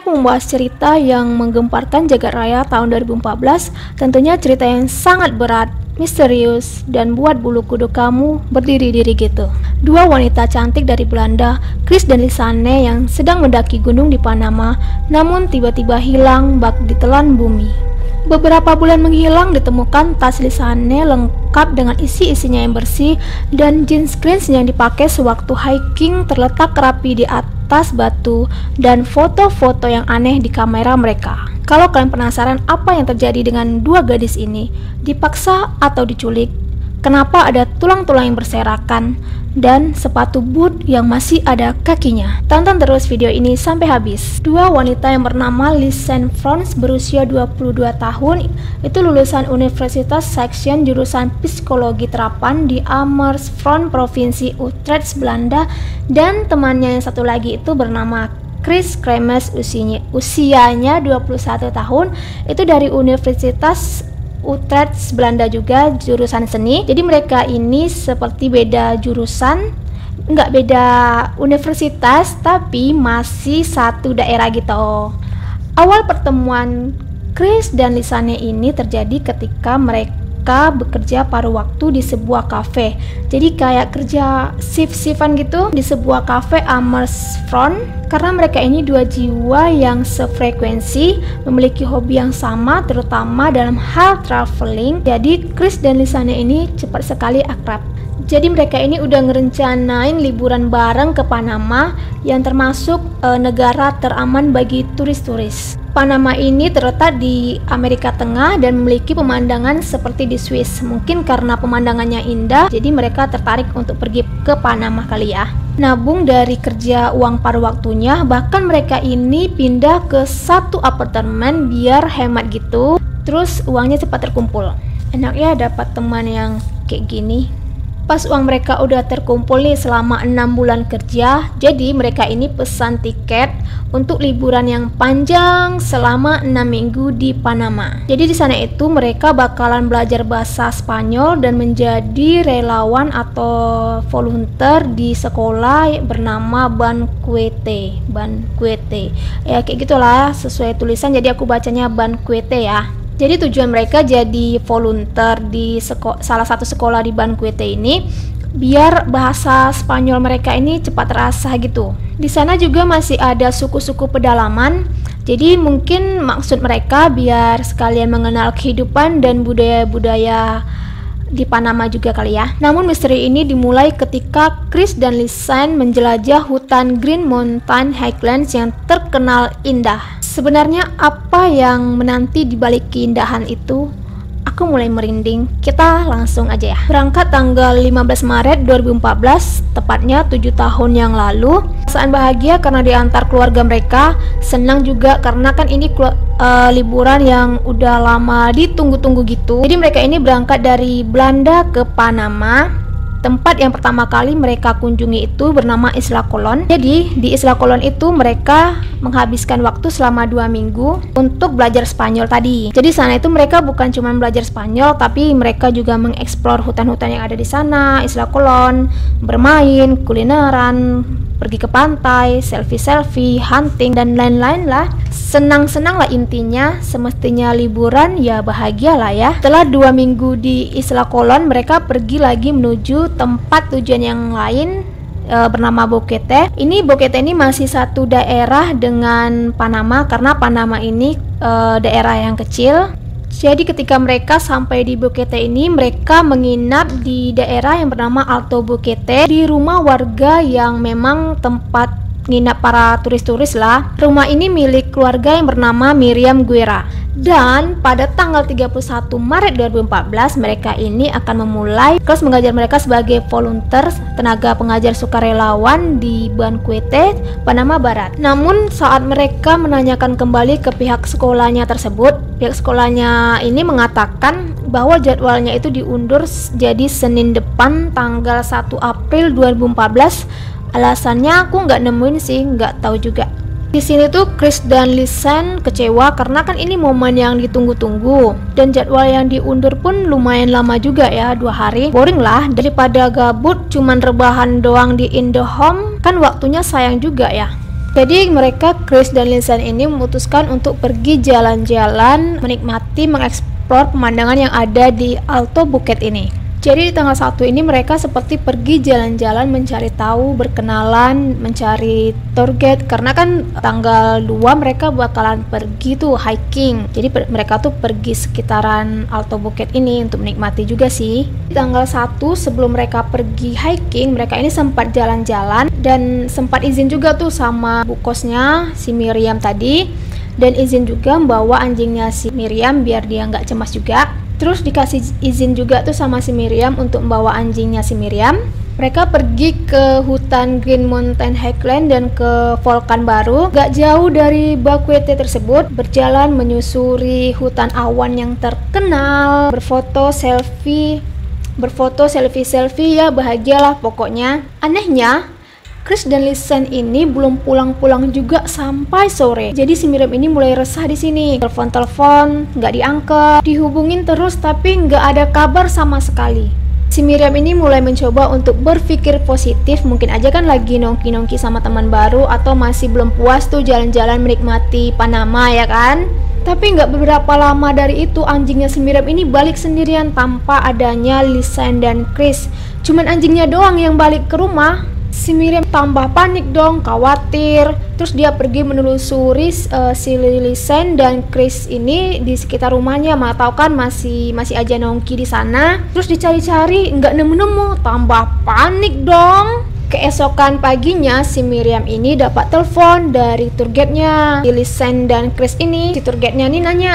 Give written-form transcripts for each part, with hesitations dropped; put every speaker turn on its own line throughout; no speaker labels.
aku membahas cerita yang menggemparkan jagat raya tahun 2014. Tentunya cerita yang sangat berat, misterius, dan buat bulu kuduk kamu berdiri-diri gitu. Dua wanita cantik dari Belanda, Chris dan Lisanne, yang sedang mendaki gunung di Panama, namun tiba-tiba hilang bak ditelan bumi. Beberapa bulan menghilang, ditemukan tas Lisanne lengkap dengan isi-isinya yang bersih, dan jeans Chris yang dipakai sewaktu hiking terletak rapi di atas batu, dan foto-foto yang aneh di kamera mereka. Kalau kalian penasaran apa yang terjadi dengan dua gadis ini, dipaksa atau diculik, kenapa ada tulang-tulang yang berserakan, dan sepatu boot yang masih ada kakinya. Tonton terus video ini sampai habis. Dua wanita yang bernama Lisanne Frans berusia 22 tahun, itu lulusan Universitas Saxion jurusan Psikologi Terapan di Amersfoort, Provinsi Utrecht, Belanda, dan temannya yang satu lagi itu bernama Chris Kremers, usianya 21 tahun, itu dari Universitas Utrecht, Belanda juga, jurusan seni. Jadi mereka ini seperti beda jurusan, nggak beda universitas, tapi masih satu daerah gitu. Awal pertemuan Chris dan Lisanne ini terjadi ketika mereka bekerja paruh waktu di sebuah kafe. Jadi kayak kerja shift-shiftan gitu di sebuah kafe Amersfoort. Karena mereka ini dua jiwa yang sefrekuensi, memiliki hobi yang sama terutama dalam hal traveling. Jadi Chris dan Lisanne ini cepat sekali akrab. Jadi mereka ini udah ngerencanain liburan bareng ke Panama, yang termasuk negara teraman bagi turis-turis. Panama ini terletak di Amerika Tengah dan memiliki pemandangan seperti di Swiss. Mungkin karena pemandangannya indah, jadi mereka tertarik untuk pergi ke Panama kali ya. Nabung dari kerja uang paruh waktunya, bahkan mereka ini pindah ke satu apartemen biar hemat gitu. Terus uangnya cepat terkumpul. Enak ya dapat teman yang kayak gini. Pas uang mereka udah terkumpul nih selama 6 bulan kerja, jadi mereka ini pesan tiket untuk liburan yang panjang selama 6 minggu di Panama. Jadi di sana itu mereka bakalan belajar bahasa Spanyol dan menjadi relawan atau volunteer di sekolah bernama Banquete. Ya kayak gitulah sesuai tulisan, jadi aku bacanya Banquete ya. Jadi tujuan mereka jadi volunteer di salah satu sekolah di Banquete ini biar bahasa Spanyol mereka ini cepat terasa gitu. Di sana juga masih ada suku-suku pedalaman. Jadi mungkin maksud mereka biar sekalian mengenal kehidupan dan budaya-budaya di Panama juga kali ya. Namun misteri ini dimulai ketika Chris dan Lisanne menjelajah hutan Green Mountain Highlands yang terkenal indah. Sebenarnya apa yang menanti di balik keindahan itu? Aku mulai merinding. Kita langsung aja ya. Berangkat tanggal 15 Maret 2014, tepatnya 7 tahun yang lalu. Perasaan bahagia karena diantar keluarga mereka, senang juga karena kan ini liburan yang udah lama ditunggu-tunggu gitu. Jadi mereka ini berangkat dari Belanda ke Panama. Tempat yang pertama kali mereka kunjungi itu bernama Isla Colón. Jadi di Isla Colón itu mereka menghabiskan waktu selama 2 minggu untuk belajar Spanyol tadi. Jadi sana itu mereka bukan cuma belajar Spanyol, tapi mereka juga mengeksplor hutan-hutan yang ada di sana, Isla Colón, bermain, kulineran, pergi ke pantai, selfie-selfie, hunting, dan lain-lain lah. Senang-senang lah intinya. Semestinya liburan ya bahagia lah ya. Setelah 2 minggu di Isla Colón, mereka pergi lagi menuju tempat tujuan yang lain bernama Boquete. Boquete ini masih satu daerah dengan Panama karena Panama ini daerah yang kecil. Jadi ketika mereka sampai di Boquete ini, mereka menginap di daerah yang bernama Alto Boquete, di rumah warga yang memang tempat nginap para turis-turis lah. Rumah ini milik keluarga yang bernama Miriam Guerra. Dan pada tanggal 31 Maret 2014 mereka ini akan memulai kelas mengajar mereka sebagai volunteer, tenaga pengajar sukarelawan di Banquete, Panama Barat. Namun saat mereka menanyakan kembali ke pihak sekolahnya tersebut, pihak sekolahnya ini mengatakan bahwa jadwalnya itu diundur jadi Senin depan tanggal 1 April 2014. Alasannya aku nggak nemuin sih, nggak tahu juga. Di sini tuh Chris dan Lisanne kecewa karena kan ini momen yang ditunggu-tunggu dan jadwal yang diundur pun lumayan lama juga ya, 2 hari. Boring lah, daripada gabut cuman rebahan doang di Indohome, kan waktunya sayang juga ya. Jadi mereka, Chris dan Lisan ini memutuskan untuk pergi jalan-jalan, menikmati, mengeksplor pemandangan yang ada di Alto Phuket ini. Jadi di tanggal 1 ini mereka seperti pergi jalan-jalan, mencari tahu, berkenalan, mencari tour guide, karena kan tanggal 2 mereka bakalan pergi tuh hiking. Jadi mereka tuh pergi sekitaran Alto Phuket ini untuk menikmati juga sih. Di tanggal 1 sebelum mereka pergi hiking, mereka ini sempat jalan-jalan dan sempat izin juga tuh sama bu kosnya si Miriam tadi, dan izin juga membawa anjingnya si Miriam biar dia nggak cemas juga. Terus dikasih izin juga tuh sama si Miriam untuk membawa anjingnya si Miriam. Mereka pergi ke hutan Green Mountain Highland dan ke Volkan baru. Gak jauh dari Bakwete tersebut, berjalan menyusuri hutan awan yang terkenal, berfoto selfie ya, bahagialah pokoknya. Anehnya, Chris dan Lisan ini belum pulang-pulang juga sampai sore. Jadi si Miriam ini mulai resah di sini. Telepon-telepon nggak diangkat, dihubungin terus tapi nggak ada kabar sama sekali. Si Miriam ini mulai mencoba untuk berpikir positif. Mungkin aja kan lagi nongki-nongki sama teman baru, atau masih belum puas tuh jalan-jalan menikmati Panama ya kan. Tapi nggak beberapa lama dari itu, anjingnya si Miriam ini balik sendirian tanpa adanya Lisan dan Chris. Cuman anjingnya doang yang balik ke rumah. Si Miriam tambah panik dong, khawatir. Terus dia pergi menelusuri si Lisan dan Chris ini di sekitar rumahnya. Mana tahu kan masih aja nongki di sana. Terus dicari-cari nggak nemu-nemu, tambah panik dong. Keesokan paginya si Miriam ini dapat telepon dari tour guide-nya si Lisan dan Chris ini. Si tour guide-nya ini nanya,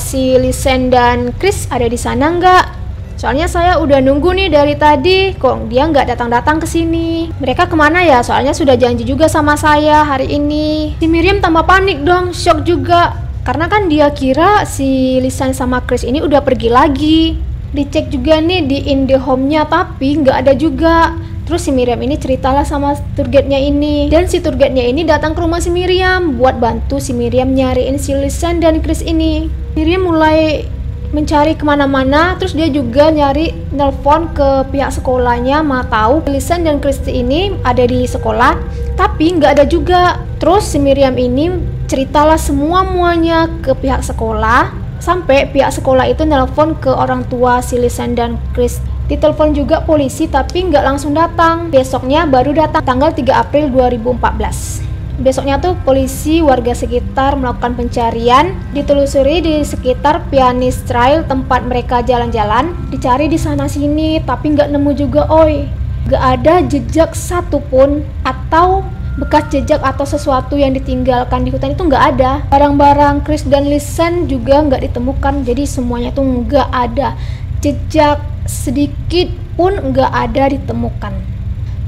si Lisan dan Chris ada di sana nggak? Soalnya saya udah nunggu nih dari tadi, kok dia nggak datang-datang ke sini. Mereka kemana ya? Soalnya sudah janji juga sama saya hari ini. Si Miriam tambah panik dong, shock juga. Karena kan dia kira si Lisan sama Chris ini udah pergi lagi. Dicek juga nih di IndiHome-nya, tapi nggak ada juga. Terus si Miriam ini ceritalah sama tour guide-nya ini. Dan si tour guide-nya ini datang ke rumah si Miriam buat bantu si Miriam nyariin si Lisan dan Chris ini. Miriam mulai mencari kemana-mana, terus dia juga nyari nelpon ke pihak sekolahnya, mau tahu Lisan dan Kristi ini ada di sekolah, tapi nggak ada juga. Terus si Miriam ini ceritalah semuanya ke pihak sekolah, sampai pihak sekolah itu nelpon ke orang tua si Lisan dan Chris. Ditelepon juga polisi tapi nggak langsung datang. Besoknya baru datang tanggal 3 April 2014. Besoknya tuh polisi, warga sekitar melakukan pencarian, ditelusuri di sekitar Pianist Trail tempat mereka jalan-jalan, dicari di sana sini tapi nggak nemu juga, oi. Nggak ada jejak satupun atau bekas jejak atau sesuatu yang ditinggalkan di hutan itu nggak ada. Barang-barang Chris dan Lisan juga nggak ditemukan, jadi semuanya tuh nggak ada jejak sedikit pun nggak ada ditemukan.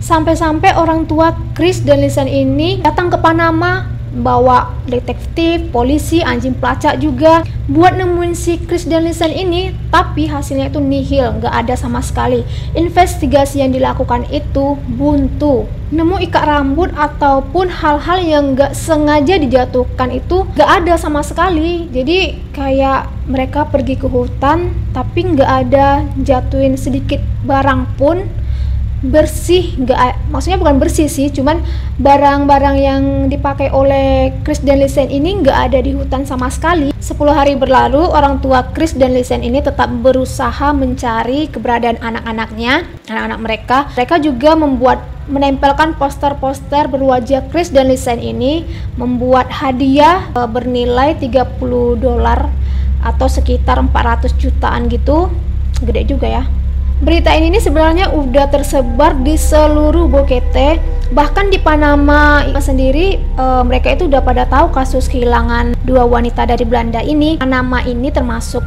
Sampai-sampai orang tua Chris dan Lisan ini datang ke Panama, bawa detektif, polisi, anjing pelacak juga buat nemuin si Chris dan Lisan ini, tapi hasilnya itu nihil, nggak ada sama sekali. Investigasi yang dilakukan itu buntu. Nemu ikat rambut ataupun hal-hal yang nggak sengaja dijatuhkan itu nggak ada sama sekali. Jadi kayak mereka pergi ke hutan tapi nggak ada jatuhin sedikit barang pun bersih, nggak, maksudnya bukan bersih sih, cuman barang-barang yang dipakai oleh Chris dan Lisan ini nggak ada di hutan sama sekali. 10 hari berlalu, orang tua Chris dan Lisan ini tetap berusaha mencari keberadaan anak-anaknya, anak-anak mereka. Mereka juga menempelkan poster-poster berwajah Chris dan Lisan ini, membuat hadiah bernilai $30 atau sekitar 400 jutaan gitu, gede juga ya. Berita ini sebenarnya udah tersebar di seluruh Phuket, bahkan di Panama sendiri mereka itu udah pada tahu kasus kehilangan 2 wanita dari Belanda ini. Panama ini termasuk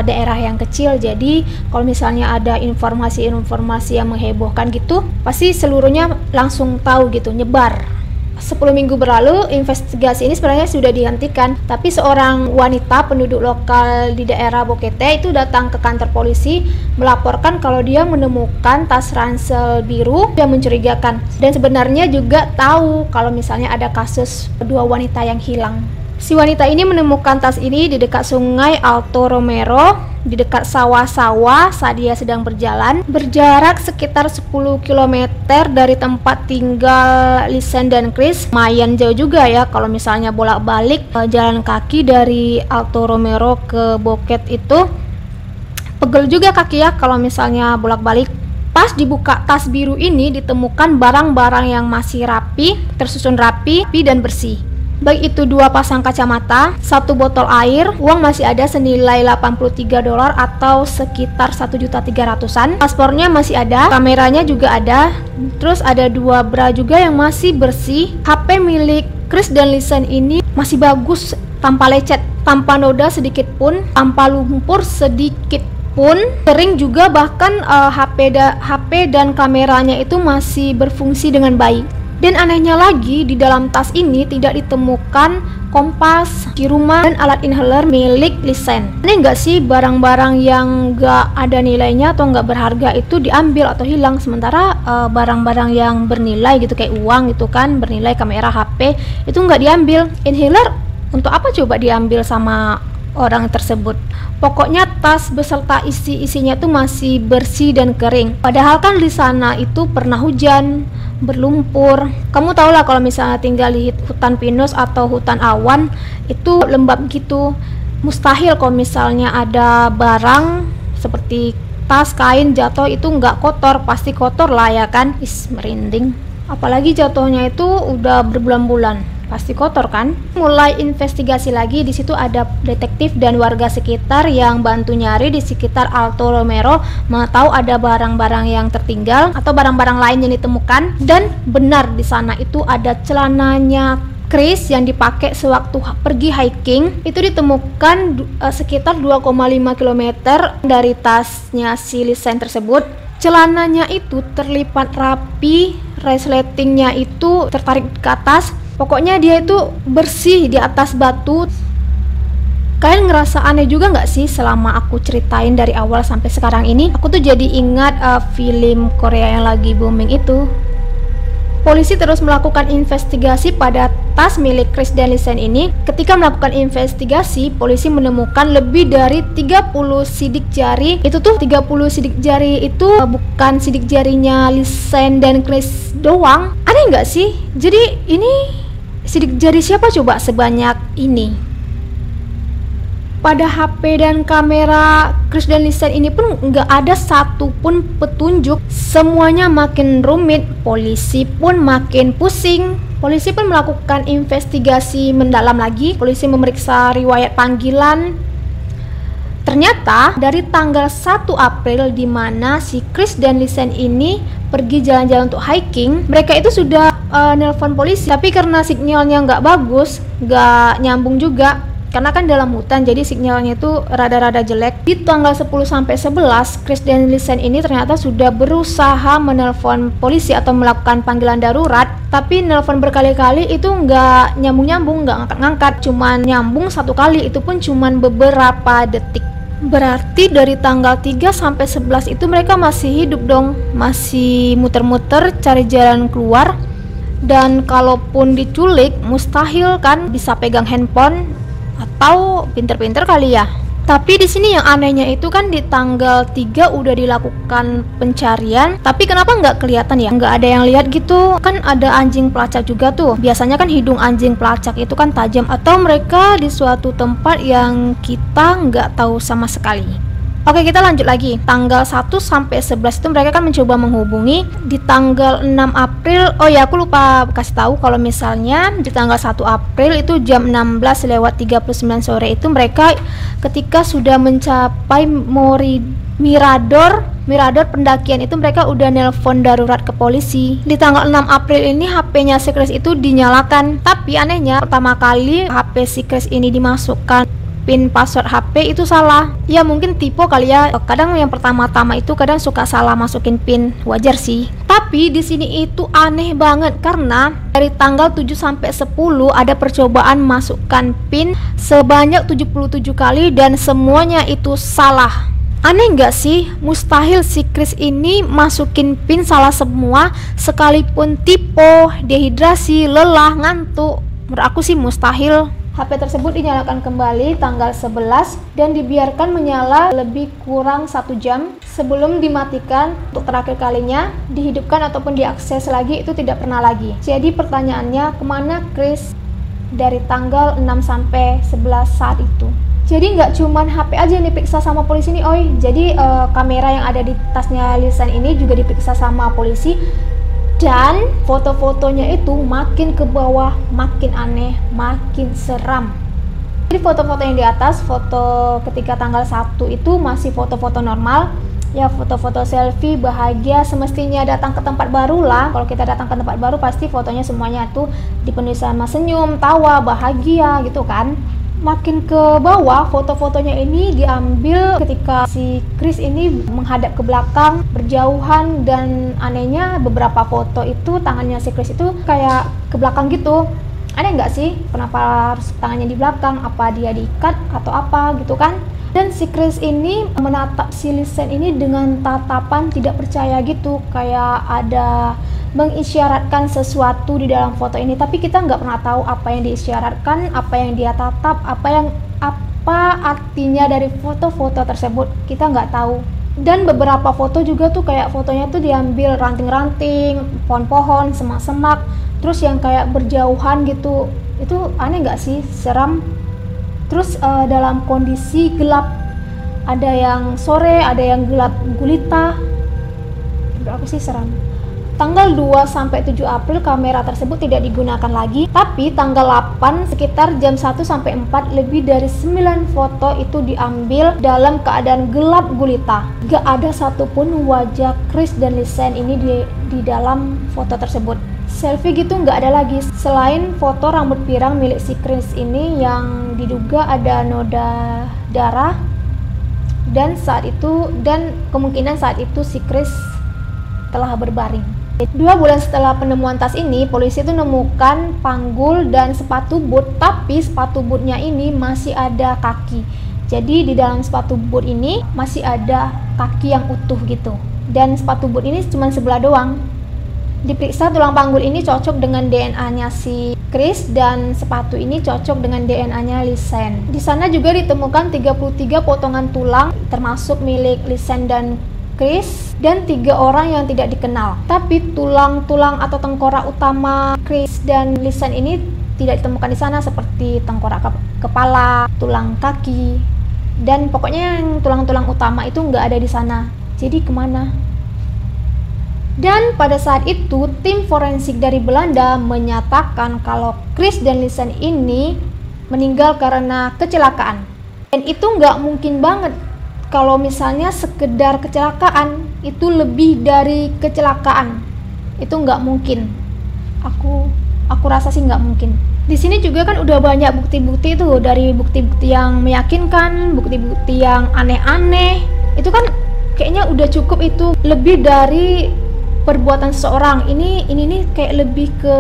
daerah yang kecil, jadi kalau misalnya ada informasi-informasi yang menghebohkan gitu, pasti seluruhnya langsung tahu gitu, nyebar. 10 minggu berlalu, investigasi ini sebenarnya sudah dihentikan, tapi seorang wanita penduduk lokal di daerah Phuket itu datang ke kantor polisi melaporkan kalau dia menemukan tas ransel biru yang mencurigakan, dan sebenarnya juga tahu kalau misalnya ada kasus 2 wanita yang hilang. Si wanita ini menemukan tas ini di dekat sungai Alto Romero, di dekat sawah-sawah saat dia sedang berjalan, berjarak sekitar 10 km dari tempat tinggal Lisen dan Chris. Lumayan jauh juga ya kalau misalnya bolak-balik jalan kaki dari Alto Romero ke Boquete itu. Pegel juga kaki ya kalau misalnya bolak-balik. Pas dibuka tas biru ini ditemukan barang-barang yang masih rapi, tersusun rapi dan bersih. Baik itu 2 pasang kacamata, 1 botol air, uang masih ada senilai $83 atau sekitar 1.300.000-an. Paspornya masih ada, kameranya juga ada, terus ada 2 bra juga yang masih bersih. HP milik Chris dan Lisen ini masih bagus, tanpa lecet, tanpa noda sedikit pun, tanpa lumpur sedikit pun, kering juga, bahkan HP dan kameranya itu masih berfungsi dengan baik. Dan anehnya lagi, di dalam tas ini tidak ditemukan kompas, kunci rumah, dan alat inhaler milik Lisen. Aneh nggak sih barang-barang yang nggak ada nilainya atau nggak berharga itu diambil atau hilang, sementara barang-barang yang bernilai gitu kayak uang gitu kan, bernilai kamera, HP itu nggak diambil. Inhaler untuk apa coba diambil sama orang tersebut? Pokoknya tas beserta isinya tuh masih bersih dan kering. Padahal kan di sana itu pernah hujan, berlumpur. Kamu tau lah kalau misalnya tinggal di hutan pinus atau hutan awan itu lembab gitu. Mustahil kalau misalnya ada barang seperti tas, kain jatuh itu nggak kotor, pasti kotor lah ya kan. Merinding. Apalagi jatuhnya itu udah berbulan-bulan. Pasti kotor kan? Mulai investigasi lagi, di situ ada detektif dan warga sekitar yang bantu nyari di sekitar Alto Romero, mau tahu ada barang-barang yang tertinggal atau barang-barang lain yang ditemukan. Dan benar di sana itu ada celananya Chris yang dipakai sewaktu pergi hiking, itu ditemukan sekitar 2,5 km dari tasnya si Lisen tersebut. Celananya itu terlipat rapi, resletingnya itu tertarik ke atas. Pokoknya dia itu bersih di atas batu. Kalian ngerasa aneh juga nggak sih selama aku ceritain dari awal sampai sekarang ini? Aku tuh jadi ingat film Korea yang lagi booming itu. Polisi terus melakukan investigasi pada tas milik Chris dan Lisen ini. Ketika melakukan investigasi, polisi menemukan lebih dari 30 sidik jari. Itu tuh 30 sidik jari itu bukan sidik jarinya Lisen dan Chris doang. Aneh nggak sih? Jadi ini sidik jari siapa coba sebanyak ini? Pada HP dan kamera Chris dan Lisen ini pun nggak ada satupun petunjuk. Semuanya makin rumit, polisi pun makin pusing. Polisi pun melakukan investigasi mendalam lagi. Polisi memeriksa riwayat panggilan. Ternyata dari tanggal 1 April di mana si Chris dan Lisen ini pergi jalan-jalan untuk hiking, mereka itu sudah nelpon polisi, tapi karena sinyalnya nggak bagus, nggak nyambung juga. Karena kan dalam hutan, jadi sinyalnya itu rada-rada jelek. Di tanggal 10 sampai 11, Chris dan Lisen ini ternyata sudah berusaha menelpon polisi atau melakukan panggilan darurat, tapi nelpon berkali-kali itu nggak nyambung-nyambung, nggak ngangkat-ngangkat, cuman nyambung 1 kali, itu pun cuman beberapa detik. Berarti dari tanggal 3 sampai 11 itu mereka masih hidup dong, masih muter-muter cari jalan keluar. Dan kalaupun diculik, mustahil kan bisa pegang handphone, atau pinter-pinter kali ya. Tapi di sini yang anehnya itu kan di tanggal 3 udah dilakukan pencarian, tapi kenapa nggak kelihatan ya? Nggak ada yang lihat gitu. Kan ada anjing pelacak juga tuh. Biasanya kan hidung anjing pelacak itu kan tajam, atau mereka di suatu tempat yang kita nggak tahu sama sekali. Oke, kita lanjut lagi. Tanggal 1 sampai 11 itu mereka kan mencoba menghubungi. Di tanggal 6 April, oh ya aku lupa kasih tahu kalau misalnya di tanggal 1 April itu jam 16:39 sore itu mereka ketika sudah mencapai Mirador pendakian itu mereka udah nelpon darurat ke polisi. Di tanggal 6 April ini HP-nya si Chris itu dinyalakan. Tapi anehnya pertama kali HP si Chris ini dimasukkan pin password HP itu salah. Ya mungkin tipe kali ya. Kadang yang pertama-tama itu kadang suka salah masukin pin, wajar sih. Tapi di sini itu aneh banget karena dari tanggal 7 sampai 10 ada percobaan masukkan pin sebanyak 77 kali dan semuanya itu salah. Aneh nggak sih? Mustahil si Chris ini masukin pin salah semua, sekalipun tipe, dehidrasi, lelah, ngantuk. Menurut aku sih mustahil. HP tersebut dinyalakan kembali tanggal 11 dan dibiarkan menyala lebih kurang 1 jam sebelum dimatikan untuk terakhir kalinya. Dihidupkan ataupun diakses lagi itu tidak pernah lagi. Jadi pertanyaannya, kemana Chris dari tanggal 6 sampai 11 saat itu? Jadi nggak cuman HP aja yang diperiksa sama polisi nih, oi. Jadi kamera yang ada di tasnya Lisan ini juga diperiksa sama polisi. Dan foto-fotonya itu makin ke bawah, makin aneh, makin seram. Jadi foto-foto yang di atas, foto ketika tanggal 1 itu masih foto-foto normal. Ya foto-foto selfie, bahagia, semestinya datang ke tempat baru lah. Kalau kita datang ke tempat baru pasti fotonya semuanya tuh dipenuhi sama senyum, tawa, bahagia gitu kan. Makin ke bawah, foto-fotonya ini diambil ketika si Chris ini menghadap ke belakang, berjauhan, dan anehnya beberapa foto itu tangannya si Chris itu kayak ke belakang gitu. Aneh nggak sih? Kenapa harus tangannya di belakang? Apa dia diikat atau apa gitu kan? Dan si Chris ini menatap si Lisan ini dengan tatapan tidak percaya gitu, kayak ada mengisyaratkan sesuatu di dalam foto ini, tapi kita nggak pernah tahu apa yang diisyaratkan, apa yang dia tatap, apa artinya dari foto-foto tersebut, kita nggak tahu. Dan beberapa foto juga tuh kayak fotonya tuh diambil ranting-ranting, pohon-pohon, semak-semak, terus yang kayak berjauhan gitu. Itu aneh nggak sih? Seram. Terus dalam kondisi gelap, ada yang sore, ada yang gelap gulita. Berapa sih, seram. Tanggal 2-7 April kamera tersebut tidak digunakan lagi, tapi tanggal 8 sekitar jam 1-4 lebih dari 9 foto itu diambil dalam keadaan gelap gulita. Gak ada satupun wajah Chris dan Lisan ini di dalam foto tersebut. Selfie gitu nggak ada lagi, selain foto rambut pirang milik si Chris ini yang diduga ada noda darah, dan kemungkinan saat itu si Chris telah berbaring. 2 bulan setelah penemuan tas ini, polisi itu menemukan panggul dan sepatu boot, tapi sepatu bootnya ini masih ada kaki. Jadi di dalam sepatu boot ini masih ada kaki yang utuh gitu. Dan sepatu boot ini cuma sebelah doang. Diperiksa, tulang panggul ini cocok dengan DNA-nya si Chris dan sepatu ini cocok dengan DNA-nya Lisan. Di sana juga ditemukan 33 potongan tulang termasuk milik Lisan dan Chris, dan 3 orang yang tidak dikenal. Tapi tulang-tulang atau tengkorak utama Chris dan Lisan ini tidak ditemukan di sana, seperti tengkorak kepala, tulang kaki, dan pokoknya yang tulang-tulang utama itu nggak ada di sana. Jadi kemana? Dan pada saat itu tim forensik dari Belanda menyatakan kalau Chris dan Lisan ini meninggal karena kecelakaan. Dan itu nggak mungkin banget. Kalau misalnya sekedar kecelakaan, itu lebih dari kecelakaan. Itu nggak mungkin. Aku rasa sih nggak mungkin. Di sini juga kan udah banyak bukti-bukti tuh, dari bukti-bukti yang meyakinkan, bukti-bukti yang aneh-aneh. Itu kan kayaknya udah cukup, itu lebih dari perbuatan seseorang. Ini nih kayak lebih ke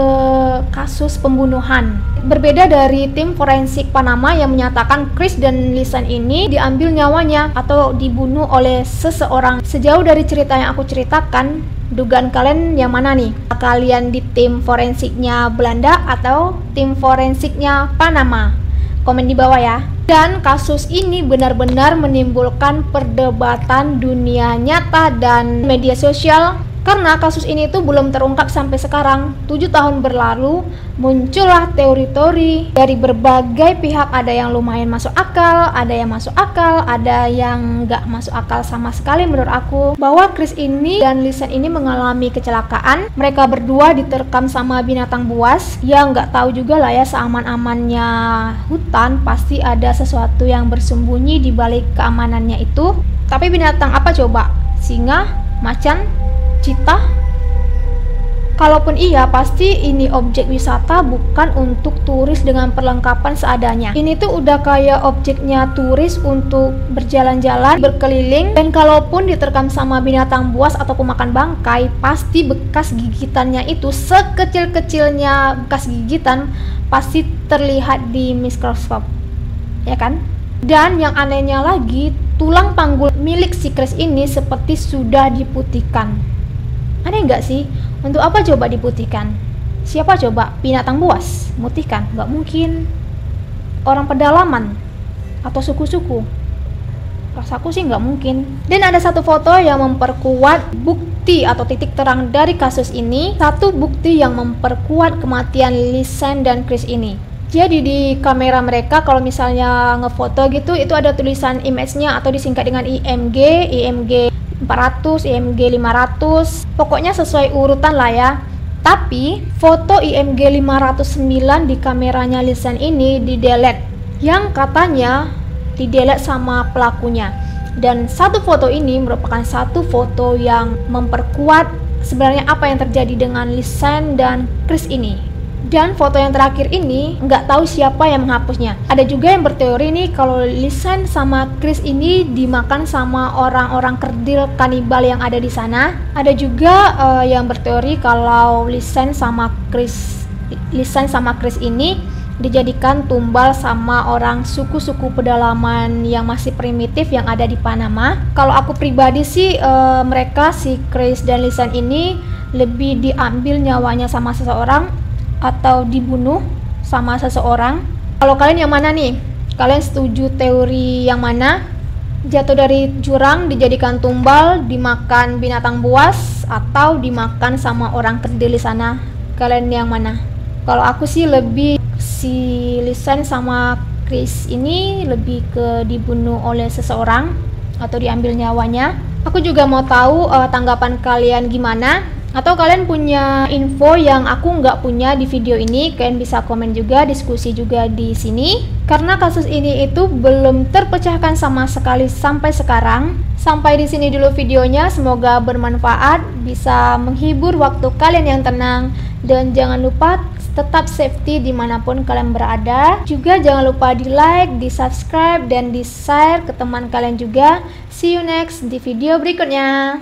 kasus pembunuhan. Berbeda dari tim forensik Panama yang menyatakan Chris dan Lisan ini diambil nyawanya atau dibunuh oleh seseorang. Sejauh dari cerita yang aku ceritakan, dugaan kalian yang mana nih? Kalian di tim forensiknya Belanda atau tim forensiknya Panama? Komen di bawah ya. Dan kasus ini benar-benar menimbulkan perdebatan dunia nyata dan media sosial. Karena kasus ini tuh belum terungkap sampai sekarang. 7 tahun berlalu, muncullah teori-teori dari berbagai pihak. Ada yang lumayan masuk akal, ada yang masuk akal, ada yang nggak masuk akal sama sekali menurut aku. Bahwa Chris ini dan Lisan ini mengalami kecelakaan. Mereka berdua diterkam sama binatang buas. Ya nggak tahu juga lah ya, seaman-amannya hutan pasti ada sesuatu yang bersembunyi di balik keamanannya itu. Tapi binatang apa coba? Singa? Macan? Cita? Kalaupun iya, pasti ini objek wisata, bukan untuk turis dengan perlengkapan seadanya. Ini tuh udah kayak objeknya turis untuk berjalan-jalan, berkeliling. Dan kalaupun diterkam sama binatang buas atau pemakan bangkai, pasti bekas gigitannya itu, sekecil-kecilnya bekas gigitan, pasti terlihat di mikroskop, ya kan? Dan yang anehnya lagi, tulang panggul milik si Chris ini seperti sudah diputihkan. Aneh nggak sih? Untuk apa coba diputihkan? Siapa coba? Binatang buas? Mutihkan? Nggak mungkin. orang pedalaman atau suku-suku? Rasaku sih nggak mungkin. Dan ada satu foto yang memperkuat bukti atau titik terang dari kasus ini. Satu bukti yang memperkuat kematian Lisanne dan Chris ini. Jadi di kamera mereka kalau misalnya ngefoto gitu, itu ada tulisan image-nya atau disingkat dengan IMG 400, IMG 500. Pokoknya sesuai urutan lah ya. Tapi foto IMG 509 di kameranya Lisanne ini di-delete. Yang katanya di-delete sama pelakunya. Dan satu foto ini merupakan satu foto yang memperkuat sebenarnya apa yang terjadi dengan Lisanne dan Chris ini. Dan foto yang terakhir ini nggak tahu siapa yang menghapusnya. Ada juga yang berteori nih kalau Lisanne sama Chris ini dimakan sama orang-orang kerdil kanibal yang ada di sana. Ada juga yang berteori kalau Lisanne sama Chris ini dijadikan tumbal sama orang suku-suku pedalaman yang masih primitif yang ada di Panama. Kalau aku pribadi sih mereka si Chris dan Lisanne ini lebih diambil nyawanya sama seseorang atau dibunuh sama seseorang. Kalau kalian yang mana nih? Kalian setuju teori yang mana? Jatuh dari jurang, dijadikan tumbal, dimakan binatang buas, atau dimakan sama orang kerdil di sana? Kalian yang mana? Kalau aku sih lebih si Lisanne sama Chris ini lebih ke dibunuh oleh seseorang atau diambil nyawanya. Aku juga mau tahu tanggapan kalian gimana, atau kalian punya info yang aku nggak punya di video ini. Kalian bisa komen juga, diskusi juga di sini. Karena kasus ini itu belum terpecahkan sama sekali sampai sekarang. Sampai di sini dulu videonya, semoga bermanfaat, bisa menghibur waktu kalian yang tenang. Dan jangan lupa tetap safety dimanapun kalian berada. Juga jangan lupa di like, di subscribe, dan di share ke teman kalian juga. See you next di video berikutnya.